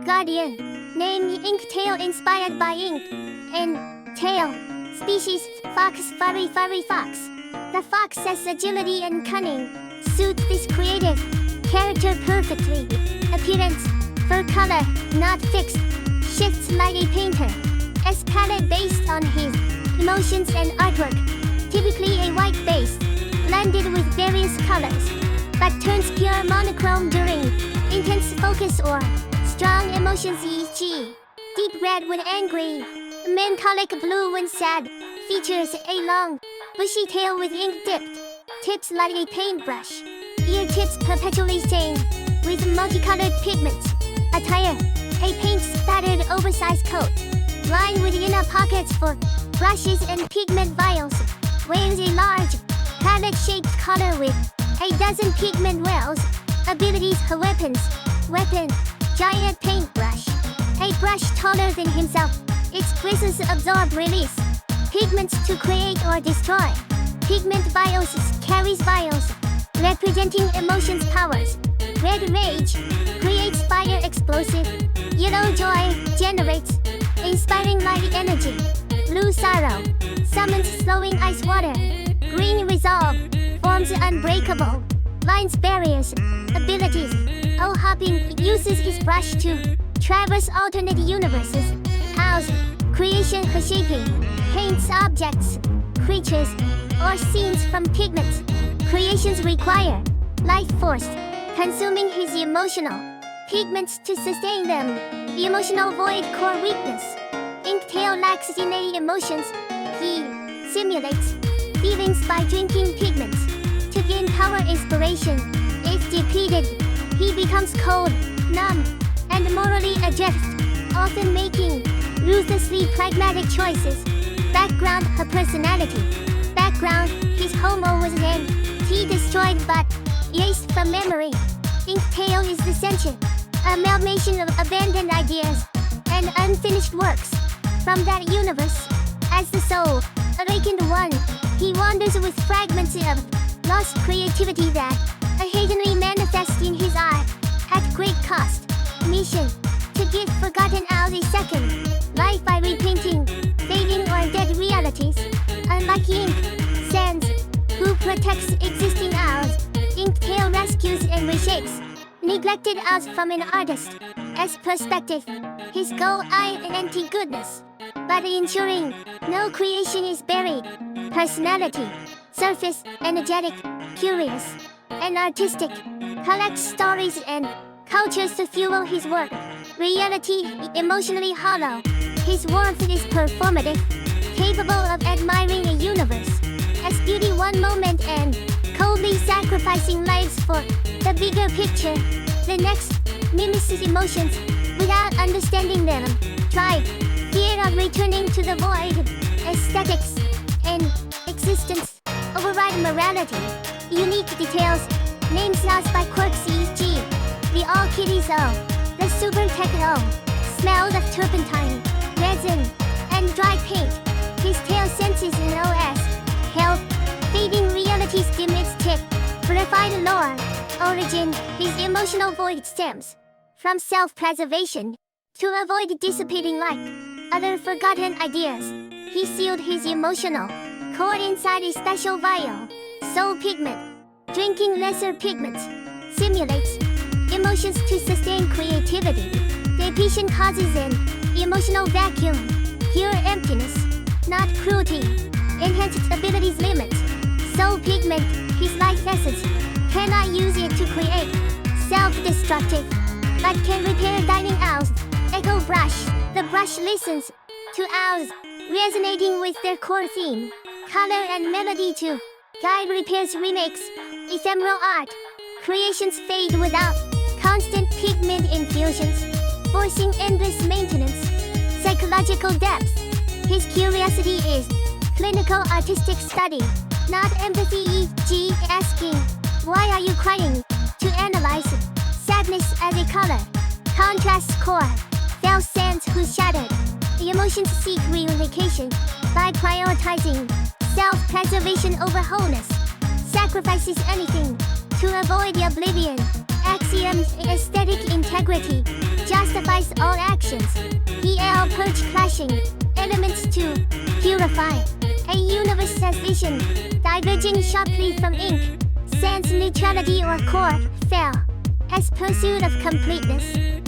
guardian. Name inktail inspired by ink. And tail. Species fox, furry fox. The fox's agility and cunning suit this creative character perfectly. Appearance, fur color, not fixed, shifts like a painter. As palette based on his emotions and artwork, typically a white base, blended with various colors, but turns pure monochrome during intense focus or strong emotions, e.g. deep red when angry, melancholic blue when sad. Features a long, bushy tail with ink dipped tips like a paintbrush. Ear tips perpetually stained with multicolored pigments. Attire, a paint-spattered oversized coat, lined with inner pockets for brushes and pigment vials. Wears a large, palette-shaped collar with a dozen pigment wells. Abilities, her weapons. Weapon, giant paintbrush. A brush taller than himself. Its bristles absorb release pigments to create or destroy. Pigment vials carries vials, representing emotions powers. Red rage creates fire explosive. Yellow joy generates inspiring light energy. Blue sorrow summons slowing ice water. Green resolve forms unbreakable lines barriers. Abilities, hopping uses his brush to traverse alternate universes. Owls, creation her shaping, paints objects, creatures, or scenes from pigments. Creations require life force, consuming his emotional pigments to sustain them. Emotional void, core weakness. Inktail lacks innate emotions. He simulates feelings by drinking pigments to gain power inspiration. If depleted, he becomes cold, numb, and morally adrift, often making ruthlessly pragmatic choices. Background, her personality. Background, his homo was an T destroyed but erased from memory. Inktail is the sentient amalgamation of abandoned ideas and unfinished works from that universe. As the soul, awakened one, he wanders with fragments of lost creativity that occasionally manifest in his art at great cost. Mission, to give forgotten hours a second life by repainting fading or dead realities. Unlike ink, sands, who protects existing hours, Inktail rescues and reshapes neglected hours from an artist's perspective. His goal anti-goodness, but ensuring no creation is buried. Personality, surface, energetic, curious, and artistic, collects stories and cultures to fuel his work. Reality, emotionally hollow. His warmth is performative, capable of admiring a universe as beauty one moment and coldly sacrificing lives for the bigger picture. The next mimics his emotions without understanding them. Tribe, fear of returning to the void. Aesthetics and existence override morality. Unique details, names lost by quirks, e.g. the all kitties O, the super techno, smell of turpentine, resin, and dry paint. His tail senses in OS, health, fading realities dim its tip, purified lore, origin. His emotional void stems from self-preservation to avoid dissipating like other forgotten ideas. He sealed his emotional core inside a special vial. Soul pigment, drinking lesser pigments, simulates emotions to sustain creativity. Depletion causes an emotional vacuum, pure emptiness, not cruelty. Enhanced abilities limits. Soul pigment, his life essence, cannot use it to create. Self-destructive, but can repair dining owls. Echo brush, the brush listens to owls, resonating with their core theme, color and melody to guide repairs, remakes. Ephemeral art, creations fade without constant pigment infusions, forcing endless maintenance. Psychological depth, his curiosity is clinical artistic study, not empathy, e.g. asking, why are you crying? To analyze sadness as a color. Contrast core, fell sands who shattered. The emotions seek reunification by prioritizing self-preservation over wholeness. Sacrifices anything to avoid oblivion. Axioms, aesthetic integrity, justifies all actions. EL purge clashing. Elements to purify. A universe as vision, diverging sharply from ink. Sans neutrality or core, fail. As pursuit of completeness.